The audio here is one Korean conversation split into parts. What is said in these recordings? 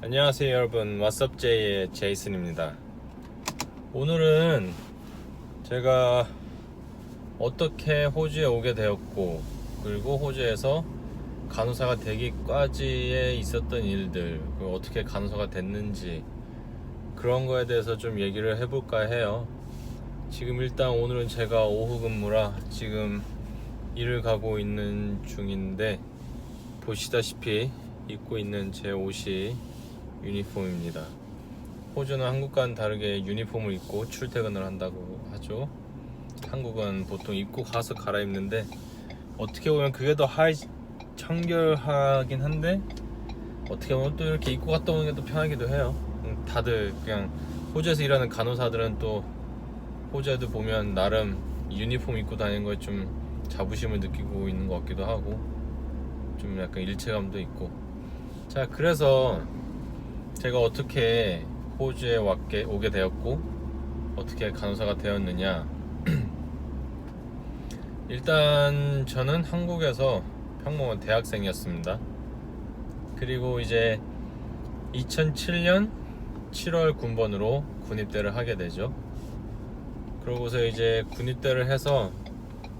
안녕하세요 여러분, 왓썹제이의 제이슨입니다. 오늘은 제가 어떻게 호주에 오게 되었고, 그리고 호주에서 간호사가 되기까지에 있었던 일들, 그리고 어떻게 간호사가 됐는지, 그런 거에 대해서 좀 얘기를 해볼까 해요. 지금 일단 오늘은 제가 오후 근무라 지금 일을 가고 있는 중인데, 보시다시피 입고 있는 제 옷이 유니폼입니다. 호주는 한국과는 다르게 유니폼을 입고 출퇴근을 한다고 하죠. 한국은 보통 입고 가서 갈아입는데, 어떻게 보면 그게 더 청결하긴 한데, 어떻게 보면 또 이렇게 입고 갔다 오는 게 또 편하기도 해요. 다들 그냥 호주에서 일하는 간호사들은 또 호주에도 보면 나름 유니폼 입고 다니는 거에 좀 자부심을 느끼고 있는 것 같기도 하고, 좀 약간 일체감도 있고. 자, 그래서 제가 어떻게 호주에 오게 되었고, 어떻게 간호사가 되었느냐. 일단 저는 한국에서 평범한 대학생이었습니다. 그리고 이제 2007년 7월 군번으로 군입대를 하게 되죠. 그러고서 이제 군입대를 해서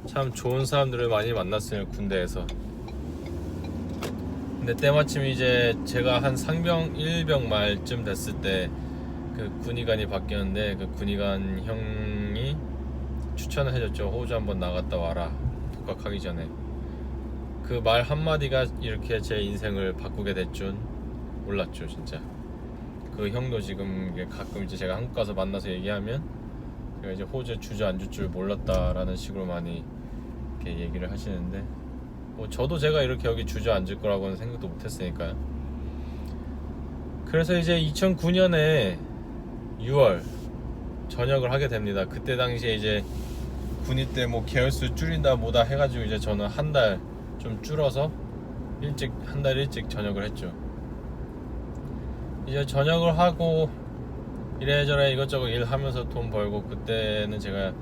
참 좋은 사람들을 많이 만났어요, 군대에서. 근데 때마침 이제 제가 한 상병 1병 말쯤 됐을 때 그 군의관이 바뀌었는데, 그 군의관 형이 추천을 해줬죠. 호주 한번 나갔다 와라, 복학하기 전에. 그 말 한마디가 이렇게 제 인생을 바꾸게 될 줄 몰랐죠, 진짜. 그 형도 지금 가끔 이제 제가 한국 가서 만나서 얘기하면, 제가 이제 호주에 주저앉을 줄 몰랐다라는 식으로 많이 이렇게 얘기를 하시는데, 뭐 저도 제가 이렇게 여기 주저앉을 거라고는 생각도 못했으니까요. 그래서 이제 2009년에 6월 전역을 하게 됩니다. 그때 당시에 이제 군입대 뭐 계열수 줄인다 뭐다 해가지고, 이제 저는 한 달 좀 줄어서 한 달 일찍 전역을 했죠. 이제 전역을 하고 이래저래 이것저것 일하면서 돈 벌고, 그때는 제가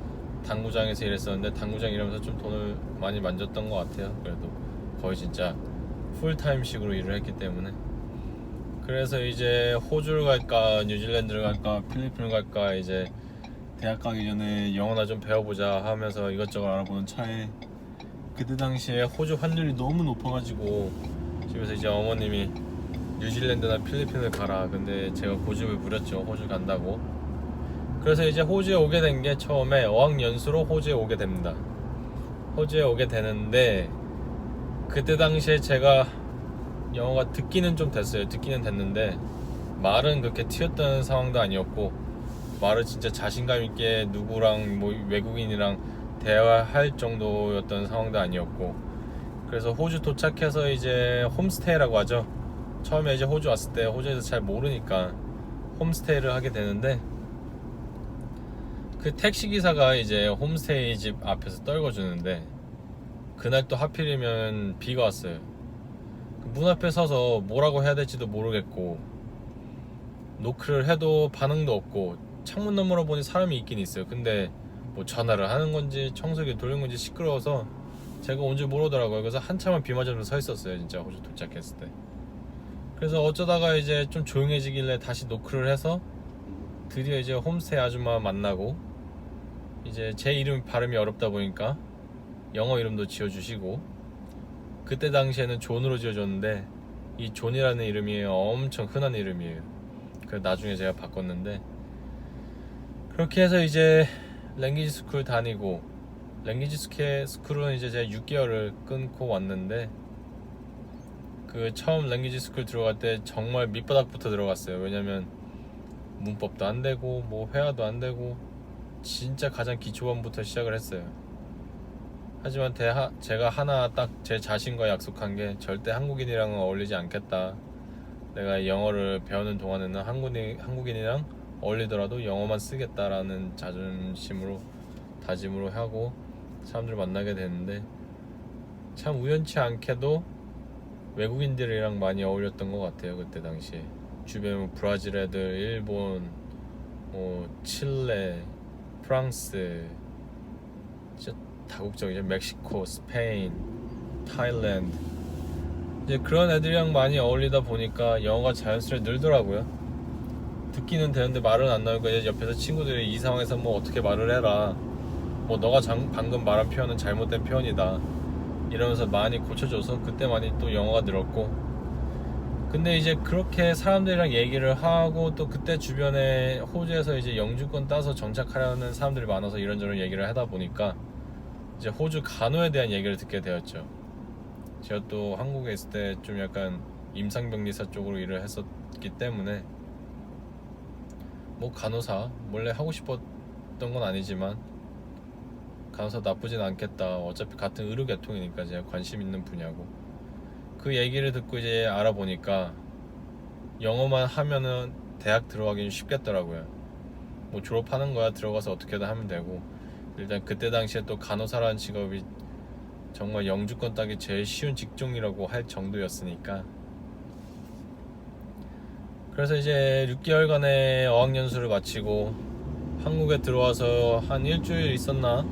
당구장에서 일했었는데, 당구장 일하면서 좀 돈을 많이 만졌던 것 같아요. 그래도 거의 진짜 풀타임식으로 일을 했기 때문에. 그래서 이제 호주를 갈까, 뉴질랜드를 갈까, 필리핀을 갈까, 이제 대학 가기 전에 영어나 좀 배워보자 하면서 이것저것 알아보는 차에, 그때 당시에 호주 환율이 너무 높아가지고 집에서 이제 어머님이 뉴질랜드나 필리핀을 가라, 근데 제가 고집을 부렸죠, 호주 간다고. 그래서 이제 호주에 오게 된 게, 처음에 어학연수로 호주에 오게 됩니다. 호주에 오게 되는데, 그때 당시에 제가 영어가 듣기는 좀 됐어요. 듣기는 됐는데 말은 그렇게 튀었던 상황도 아니었고, 말을 진짜 자신감 있게 누구랑 뭐 외국인이랑 대화할 정도였던 상황도 아니었고. 그래서 호주 도착해서 이제 홈스테이라고 하죠. 처음에 이제 호주 왔을 때 호주에서 잘 모르니까 홈스테이를 하게 되는데, 그 택시기사가 이제 홈스테이 집 앞에서 떨궈주는데, 그날 또 하필이면 비가 왔어요. 문 앞에 서서 뭐라고 해야 될지도 모르겠고, 노크를 해도 반응도 없고, 창문 너머로 보니 사람이 있긴 있어요. 근데 뭐 전화를 하는 건지 청소기 돌리는 건지 시끄러워서 제가 온 줄 모르더라고요. 그래서 한참을 비 맞으면서 서 있었어요, 진짜 호주 도착했을 때. 그래서 어쩌다가 이제 좀 조용해지길래 다시 노크를 해서 드디어 이제 홈스테이 아줌마 만나고, 이제 제 이름 발음이 어렵다 보니까 영어 이름도 지어주시고, 그때 당시에는 존으로 지어줬는데, 이 존이라는 이름이 엄청 흔한 이름이에요. 그래서 나중에 제가 바꿨는데, 그렇게 해서 이제 랭귀지 스쿨 다니고, 랭귀지 스쿨은 이제 제가 6개월을 끊고 왔는데, 그 처음 랭귀지 스쿨 들어갈 때 정말 밑바닥부터 들어갔어요. 왜냐면 문법도 안 되고 뭐 회화도 안 되고, 진짜 가장 기초반부터 시작을 했어요. 하지만 제가 하나 딱 제 자신과 약속한 게, 절대 한국인이랑은 어울리지 않겠다. 내가 영어를 배우는 동안에는 한국인이랑 어울리더라도 영어만 쓰겠다라는 자존심으로, 다짐으로 하고 사람들을 만나게 됐는데, 참 우연치 않게도 외국인들이랑 많이 어울렸던 것 같아요. 그때 당시에 주변에 브라질 애들, 일본, 칠레, 프랑스, 진짜 다국적이죠. 멕시코, 스페인, 타일랜드, 이제 그런 애들이랑 많이 어울리다 보니까 영어가 자연스레 늘더라고요. 듣기는 되는데 말은 안 나오니까 이제 옆에서 친구들이 이 상황에서 뭐 어떻게 말을 해라, 뭐 너가 방금 말한 표현은 잘못된 표현이다 이러면서 많이 고쳐줘서 그때 많이 또 영어가 늘었고. 근데 이제 그렇게 사람들이랑 얘기를 하고 또 그때 주변에 호주에서 이제 영주권 따서 정착하려는 사람들이 많아서 이런저런 얘기를 하다 보니까 이제 호주 간호에 대한 얘기를 듣게 되었죠. 제가 또 한국에 있을 때 좀 약간 임상병리사 쪽으로 일을 했었기 때문에 뭐 간호사 원래 하고 싶었던 건 아니지만 간호사 나쁘진 않겠다, 어차피 같은 의료계통이니까 제가 관심 있는 분야고, 그 얘기를 듣고 이제 알아보니까 영어만 하면은 대학 들어가기는 쉽겠더라고요. 뭐 졸업하는 거야, 들어가서 어떻게든 하면 되고. 일단 그때 당시에 또 간호사라는 직업이 정말 영주권 따기 제일 쉬운 직종이라고 할 정도였으니까. 그래서 이제 6개월간의 어학연수를 마치고 한국에 들어와서 한 일주일 있었나?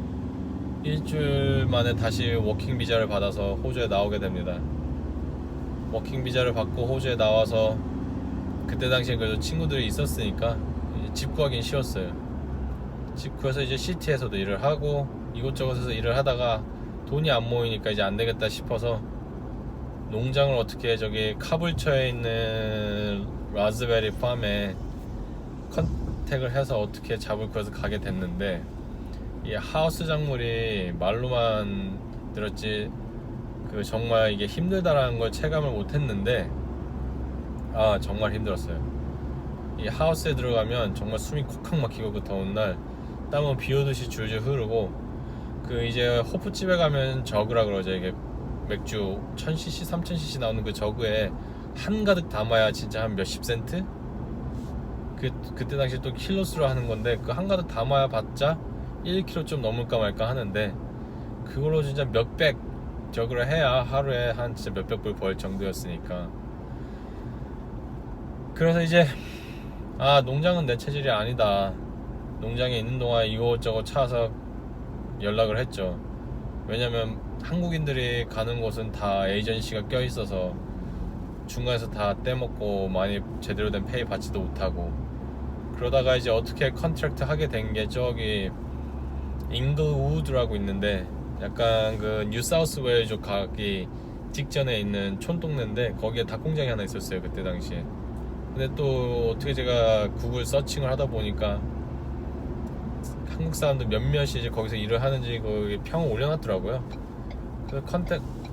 일주일 만에 다시 워킹 비자를 받아서 호주에 나오게 됩니다. 워킹 비자를 받고 호주에 나와서 그때 당시에 그래도 친구들이 있었으니까 집 구하긴 쉬웠어요. 집 구해서 이제 시티에서도 일을 하고 이곳저곳에서 일을 하다가 돈이 안 모이니까 이제 안 되겠다 싶어서 농장을 어떻게 저기 카불처에 있는 라즈베리 팜에 컨택을 해서 어떻게 잡을 구해서 가게 됐는데, 이 하우스 작물이 말로만 들었지 그 정말 이게 힘들다라는 걸 체감을 못했는데, 아 정말 힘들었어요. 이 하우스에 들어가면 정말 숨이 콕콕 막히고, 그 더운 날 땀은 비 오듯이 줄줄 흐르고, 그 이제 호프집에 가면 저그라 그러죠. 이게 맥주 1000cc, 3000cc 나오는 그 저그에 한가득 담아야 진짜 한 몇십 센트? 그때 당시 또 킬로수로 하는 건데, 그 한가득 담아야 봤자 1kg 좀 넘을까 말까 하는데, 그걸로 진짜 몇백 저그를 해야 하루에 한 진짜 몇백 불 벌 정도였으니까. 그래서 이제 농장은 내 체질이 아니다, 농장에 있는 동안 이곳저곳 찾아서 연락을 했죠. 왜냐면 한국인들이 가는 곳은 다 에이전시가 껴있어서 중간에서 다 떼먹고 많이 제대로 된 페이 받지도 못하고, 그러다가 이제 어떻게 컨트랙트 하게 된 게 저기 잉글우드라고 있는데, 약간 그 뉴사우스웨일즈 가기 직전에 있는 촌동네인데 거기에 닭공장이 하나 있었어요 그때 당시에. 근데 또 어떻게 제가 구글 서칭을 하다 보니까 한국 사람들 몇몇이 이제 거기서 일을 하는지 거기 평을 올려놨더라고요. 그래서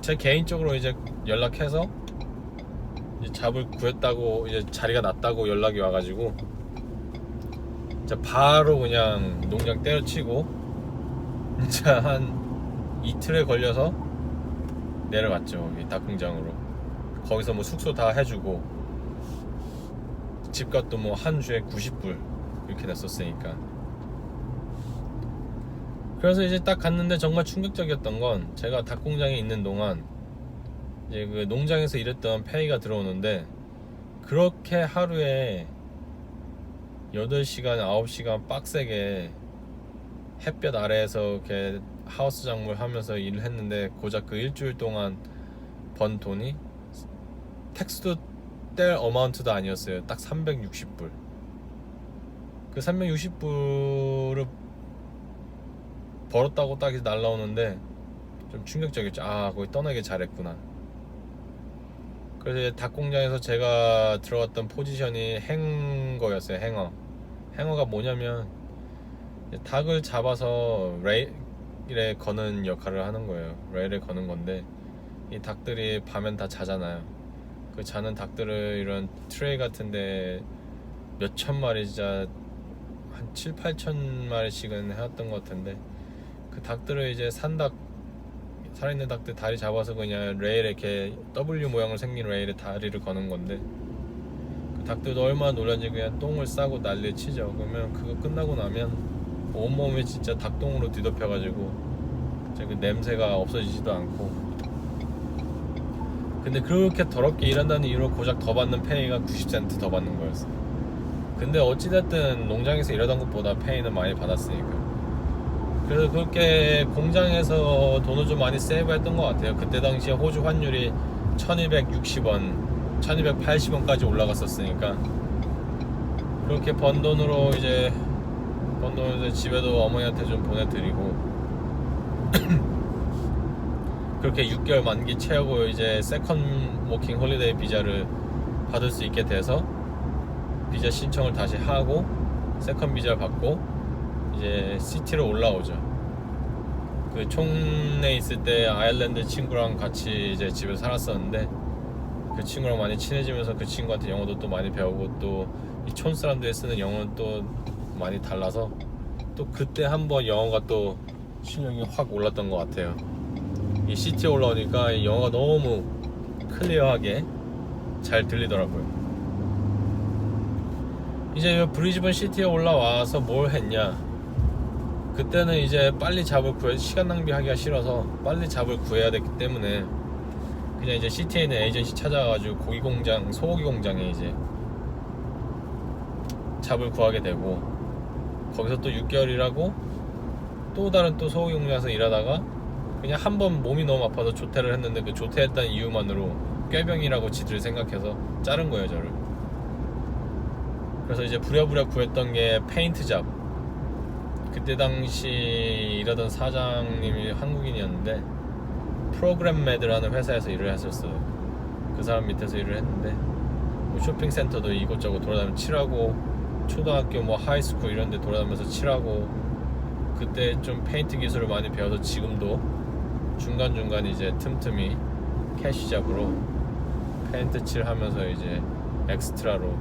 제 개인적으로 이제 연락해서 이제 잡을 구했다고, 이제 자리가 났다고 연락이 와가지고 진짜 바로 그냥 농장 때려치고 진짜 한 이틀에 걸려서 내려갔죠, 여기 닭공장으로. 거기서 뭐 숙소 다 해주고 집값도 뭐 한 주에 90불 이렇게 냈었으니까. 그래서 이제 딱 갔는데 정말 충격적이었던 건, 제가 닭공장에 있는 동안 이제 그 농장에서 일했던 페이가 들어오는데, 그렇게 하루에 8시간 9시간 빡세게 햇볕 아래에서 이렇게 하우스 작물 하면서 일을 했는데, 고작 그 일주일 동안 번 돈이 텍스도 뗄 어마운트도 아니었어요. 딱 360불. 그 360불을 벌었다고 딱 날라오는데 좀 충격적이었죠. 거기 떠나길 잘했구나. 그래서 닭공장에서 제가 들어갔던 포지션이 행거였어요. 행어가 뭐냐면 닭을 잡아서 레일에 거는 역할을 하는 거예요. 레일에 거는 건데, 이 닭들이 밤엔 다 자잖아요. 그 자는 닭들을 이런 트레이 같은데 몇천 마리, 진짜 한 7, 8천 마리씩은 해왔던 것 같은데, 그 닭들을 이제 살아있는 닭들 다리 잡아서 그냥 레일에 이렇게 W 모양으로 생긴 레일에 다리를 거는 건데, 그 닭들도 얼마나 놀란지 그냥 똥을 싸고 난리 치죠. 그러면 그거 끝나고 나면 온몸이 진짜 닭똥으로 뒤덮여가지고 그 냄새가 없어지지도 않고. 근데 그렇게 더럽게 일한다는 이유로 고작 더 받는 페이가 90센트 더 받는 거였어. 근데 어찌됐든 농장에서 일하던 것보다 페이는 많이 받았으니까. 그래서 그렇게 공장에서 돈을 좀 많이 세이브했던 것 같아요. 그때 당시에 호주 환율이 1260원 1280원까지 올라갔었으니까 그렇게 번 돈으로 이제 집에도 어머니한테 좀 보내드리고 그렇게 6개월 만기 채우고 이제 세컨 워킹 홀리데이 비자를 받을 수 있게 돼서 비자 신청을 다시 하고 세컨 비자 받고 이제 시티로 올라오죠. 그 총내 있을 때 아일랜드 친구랑 같이 이제 집에 살았었는데 그 친구랑 많이 친해지면서 그 친구한테 영어도 또 많이 배우고 또 이 촌 사람들이 쓰는 영어는 또 많이 달라서 또 그때 한번 영어가 또 실력이 확 올랐던 것 같아요. 이 시티에 올라오니까 이 영어가 너무 클리어하게 잘 들리더라고요. 이제 브리즈번 시티에 올라와서 뭘 했냐, 그때는 이제 빨리 잡을 구해 시간 낭비하기가 싫어서 빨리 잡을 구해야 됐기 때문에 그냥 이제 시티에 있는 에이전시 찾아가지고 고기 공장, 소고기 공장에 이제 잡을 구하게 되고 거기서 또 6개월 일하고 또 다른 또 소고기 공장에서 일하다가 그냥 한번 몸이 너무 아파서 조퇴를 했는데 그 조퇴했다는 이유만으로 꾀병이라고 지들 생각해서 자른 거예요, 저를. 그래서 이제 부랴부랴 구했던 게 페인트 잡. 그때 당시 일하던 사장님이 한국인이었는데 프로그램 매드라는 회사에서 일을 했었어요. 그 사람 밑에서 일을 했는데 뭐 쇼핑센터도 이곳저곳 돌아다니면서 칠하고 초등학교 뭐 하이스쿨 이런 데 돌아다니면서 칠하고 그때 좀 페인트 기술을 많이 배워서 지금도 중간중간 이제 틈틈이 캐시 잡으로 페인트 칠하면서 이제 엑스트라로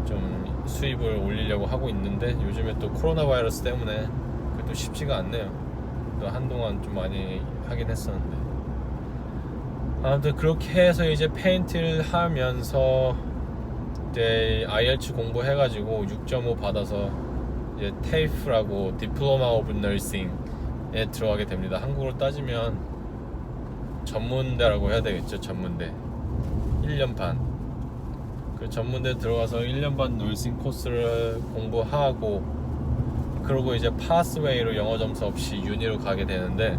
좀 수입을 올리려고 하고 있는데 요즘에 또 코로나 바이러스 때문에 그것도 쉽지가 않네요. 또 한동안 좀 많이 하긴 했었는데 아무튼 그렇게 해서 이제 페인트를 하면서 그때 IELTS 공부해가지고 6.5 받아서 이제 TAFE라고 디플로마 오브 너싱에 들어가게 됩니다. 한국으로 따지면 전문대라고 해야 되겠죠. 전문대 1년 반. 그 전문대 들어가서 1년 반 너싱 코스를 공부하고 그러고 이제 파스웨이로 영어 점수 없이 유니로 가게 되는데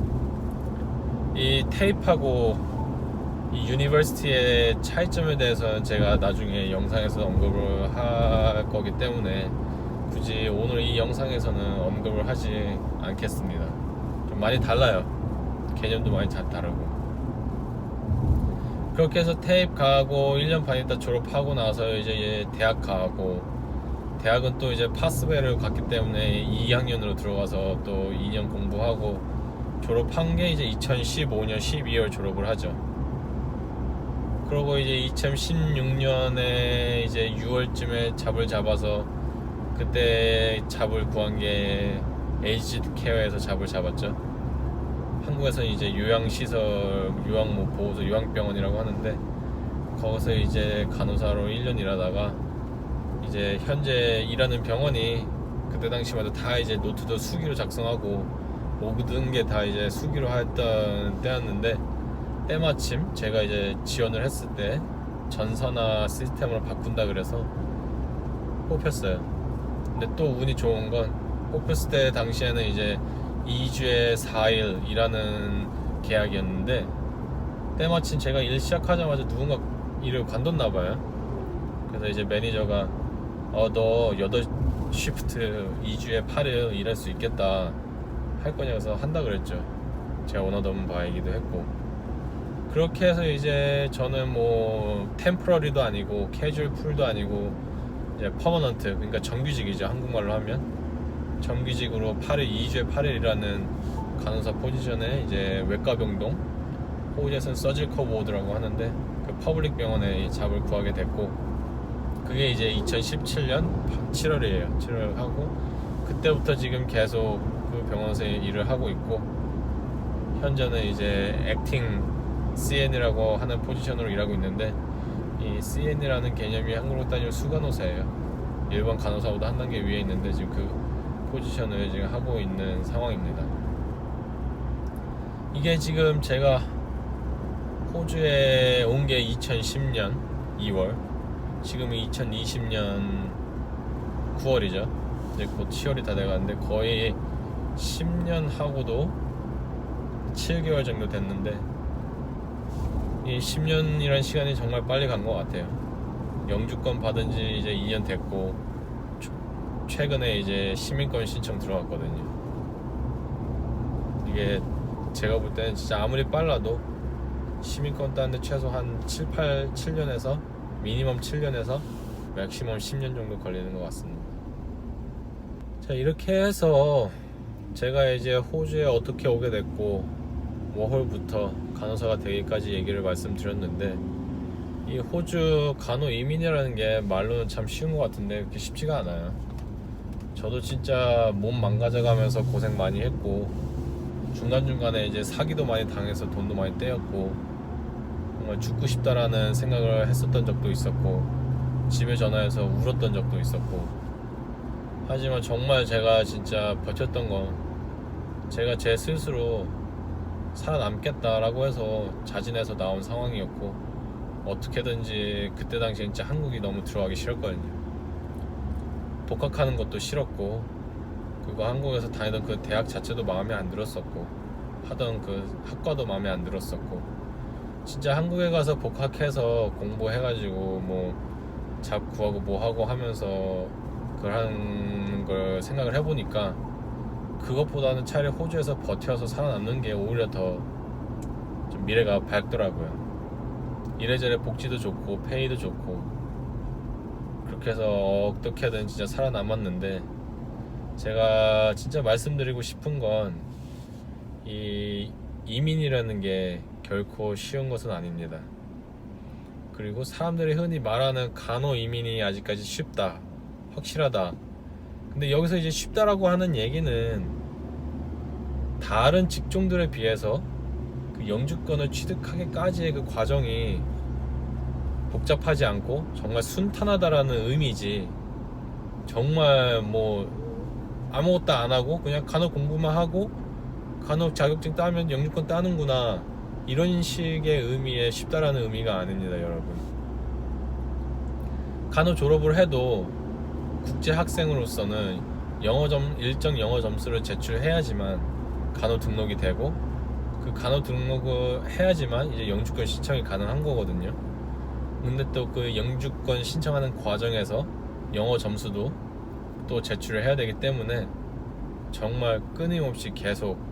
이 테이프하고 이 유니버시티의 차이점에 대해서는 제가 나중에 영상에서 언급을 할 거기 때문에 굳이 오늘 이 영상에서는 언급을 하지 않겠습니다. 좀 많이 달라요. 개념도 많이 다르고. 그렇게 해서 테이프 가고 1년 반 있다 졸업하고 나서 이제 대학 가고 대학은 또 이제 파스웨이를 갔기 때문에 2학년으로 들어가서 또 2년 공부하고 졸업한 게 이제 2015년 12월 졸업을 하죠. 그러고 이제 2016년에 이제 6월쯤에 잡을 잡아서 그때 잡을 구한 게 에이지드 케어에서 잡을 잡았죠. 한국에서 이제 요양시설, 보호소, 요양병원이라고 하는데 거기서 이제 간호사로 1년 일하다가 이제 현재 일하는 병원이 그때 당시만 해도 다 이제 노트도 수기로 작성하고 모든 게 다 이제 수기로 했던 때였는데 때마침 제가 이제 지원을 했을 때 전산화 시스템으로 바꾼다 그래서 뽑혔어요. 근데 또 운이 좋은 건 뽑혔을 때 당시에는 이제 2주에 4일 일하는 계약이었는데 때마침 제가 일 시작하자마자 누군가 일을 관뒀나 봐요. 그래서 이제 매니저가 너 8시프트 2주에 8일 일할 수 있겠다 할 거냐 해서 한다 그랬죠. 제가 원하던 바이기도 했고 그렇게 해서 이제 저는 뭐 템포러리도 아니고 캐주얼 풀도 아니고 이제 퍼머넌트, 그러니까 정규직이죠. 한국말로 하면 정규직으로 2주에 8일이라는 간호사 포지션에 이제 외과병동, 호주에서는 서지컬 워드라고 하는데 그 퍼블릭 병원에 잡을 구하게 됐고 그게 이제 2017년 7월이에요. 7월 하고 그때부터 지금 계속 그 병원에서 일을 하고 있고 현재는 이제 액팅 CN이라고 하는 포지션으로 일하고 있는데 이 CN이라는 개념이 한국으로 따지면 수간호사예요. 일반 간호사보다 한 단계 위에 있는데 지금 그 포지션을 지금 하고 있는 상황입니다. 이게 지금 제가 호주에 온 게 2010년 2월, 지금이 2020년 9월이죠. 이제 곧 10월이 다 돼가는데 거의 10년 하고도 7개월 정도 됐는데 이 10년이란 시간이 정말 빨리 간 것 같아요. 영주권 받은 지 이제 2년 됐고, 최근에 이제 시민권 신청 들어갔거든요. 이게 제가 볼 때는 진짜 아무리 빨라도 시민권 따는데 최소 한 7년에서 미니멈 7년에서 맥시멈 10년 정도 걸리는 것 같습니다. 자, 이렇게 해서 제가 이제 호주에 어떻게 오게 됐고 워홀부터 간호사가 되기까지 얘기를 말씀드렸는데, 이 호주 간호 이민이라는 게 말로는 참 쉬운 것 같은데 그렇게 쉽지가 않아요. 저도 진짜 몸 망가져가면서 고생 많이 했고, 중간중간에 이제 사기도 많이 당해서 돈도 많이 떼었고, 정말 죽고 싶다라는 생각을 했었던 적도 있었고, 집에 전화해서 울었던 적도 있었고, 하지만 정말 제가 진짜 버텼던 건 제가 제 스스로 살아남겠다라고 해서 자진해서 나온 상황이었고, 어떻게든지 그때 당시 진짜 한국이 너무 들어가기 싫었거든요. 복학하는 것도 싫었고, 그리고 한국에서 다니던 그 대학 자체도 마음에 안 들었었고, 하던 그 학과도 마음에 안 들었었고, 진짜 한국에 가서 복학해서 공부해가지고 뭐 잡 구하고 뭐 하고 하면서 그걸 하는 걸 생각을 해보니까 그것보다는 차라리 호주에서 버텨서 살아남는 게 오히려 더 좀 미래가 밝더라고요. 이래저래 복지도 좋고 페이도 좋고, 그렇게 해서 어떻게든 진짜 살아남았는데, 제가 진짜 말씀드리고 싶은 건 이 이민이라는 게 결코 쉬운 것은 아닙니다. 그리고 사람들이 흔히 말하는 간호 이민이 아직까지 쉽다, 확실하다. 근데 여기서 이제 쉽다라고 하는 얘기는 다른 직종들에 비해서 그 영주권을 취득하기까지의 그 과정이 복잡하지 않고 정말 순탄하다라는 의미지, 정말 뭐 아무것도 안 하고 그냥 간호 공부만 하고 간호 자격증 따면 영주권 따는구나, 이런 식의 의미의 쉽다라는 의미가 아닙니다, 여러분. 간호 졸업을 해도 국제 학생으로서는 일정 영어 점수를 제출해야지만 간호 등록이 되고, 그 간호 등록을 해야지만 이제 영주권 신청이 가능한 거거든요. 근데 또 그 영주권 신청하는 과정에서 영어 점수도 또 제출을 해야 되기 때문에 정말 끊임없이 계속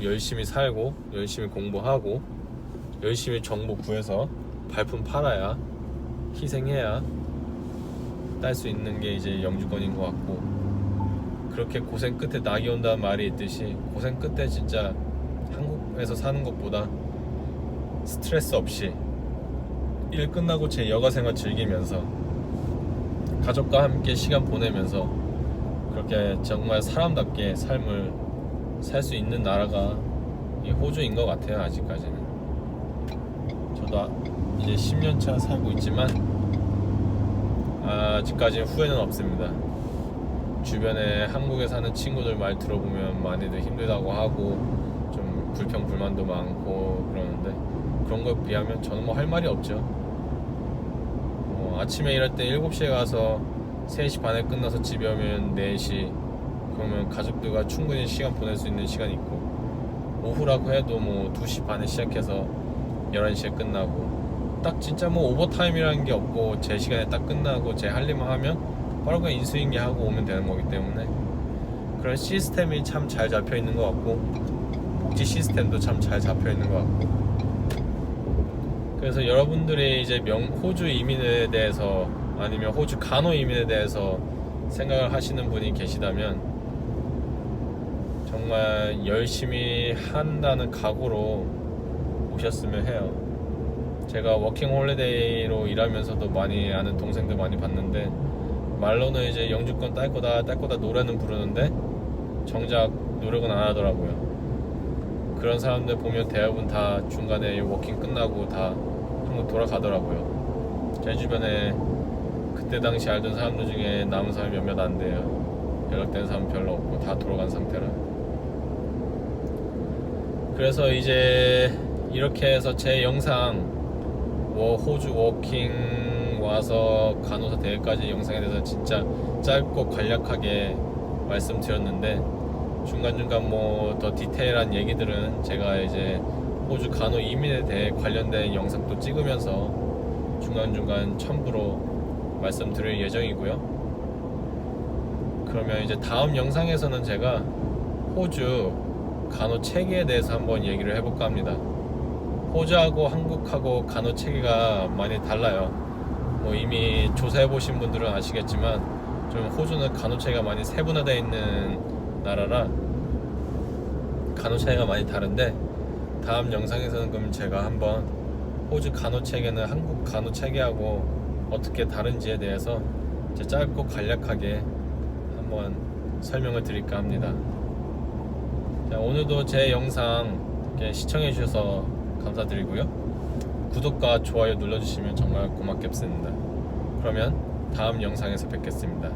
열심히 살고, 열심히 공부하고, 열심히 정보 구해서 발품 팔아야, 희생해야 딸 수 있는 게 이제 영주권인 것 같고, 그렇게 고생 끝에 낙이 온다는 말이 있듯이 고생 끝에 진짜 한국에서 사는 것보다 스트레스 없이 일 끝나고 제 여가 생활 즐기면서 가족과 함께 시간 보내면서 그렇게 정말 사람답게 삶을 살 수 있는 나라가 이 호주인 것 같아요. 아직까지는. 저도 이제 10년차 살고 있지만 아직까지는 후회는 없습니다. 주변에 한국에 사는 친구들 말 들어보면 많이들 힘들다고 하고 좀 불평불만도 많고 그러는데, 그런 거에 비하면 저는 뭐 할 말이 없죠. 아침에 일할 때 7시에 가서 3시 반에 끝나서 집에 오면 4시, 그러면 가족들과 충분히 시간 보낼 수 있는 시간이 있고, 오후라고 해도 뭐 2시 반에 시작해서 11시에 끝나고, 딱 진짜 뭐 오버타임이라는 게 없고 제 시간에 딱 끝나고 제 할 일만 하면 바로 그냥 인수인계하고 오면 되는 거기 때문에 그런 시스템이 참 잘 잡혀 있는 것 같고, 복지 시스템도 참 잘 잡혀 있는 것 같고, 그래서 여러분들이 이제 호주 이민에 대해서 아니면 호주 간호 이민에 대해서 생각을 하시는 분이 계시다면 정말 열심히 한다는 각오로 오셨으면 해요. 제가 워킹 홀리데이로 일하면서도 많이 아는 동생들 많이 봤는데, 말로는 이제 영주권 딸 거다 노래는 부르는데 정작 노력은 안 하더라고요. 그런 사람들 보면 대부분 다 중간에 워킹 끝나고 다 한국 돌아가더라고요. 제 주변에 그때 당시 알던 사람들 중에 남은 사람이 몇몇 안 돼요. 연락되는 사람 별로 없고 다 돌아간 상태라. 그래서 이제 이렇게 해서 제 영상 호주 워킹 와서 간호사 대회까지 영상에 대해서 진짜 짧고 간략하게 말씀드렸는데, 중간중간 뭐 더 디테일한 얘기들은 제가 이제 호주 간호 이민에 대해 관련된 영상도 찍으면서 중간중간 첨부로 말씀드릴 예정이고요. 그러면 이제 다음 영상에서는 제가 호주 간호 체계에 대해서 한번 얘기를 해볼까 합니다. 호주하고 한국하고 간호 체계가 많이 달라요. 뭐 이미 조사해 보신 분들은 아시겠지만 좀 호주는 간호 체계가 많이 세분화되어 있는 나라라 간호 체계가 많이 다른데, 다음 영상에서는 그럼 제가 한번 호주 간호 체계는 한국 간호 체계하고 어떻게 다른지에 대해서 이제 짧고 간략하게 한번 설명을 드릴까 합니다. 자, 오늘도 제 영상 시청해 주셔서 감사드리고요. 구독과 좋아요 눌러주시면 정말 고맙겠습니다. 그러면 다음 영상에서 뵙겠습니다.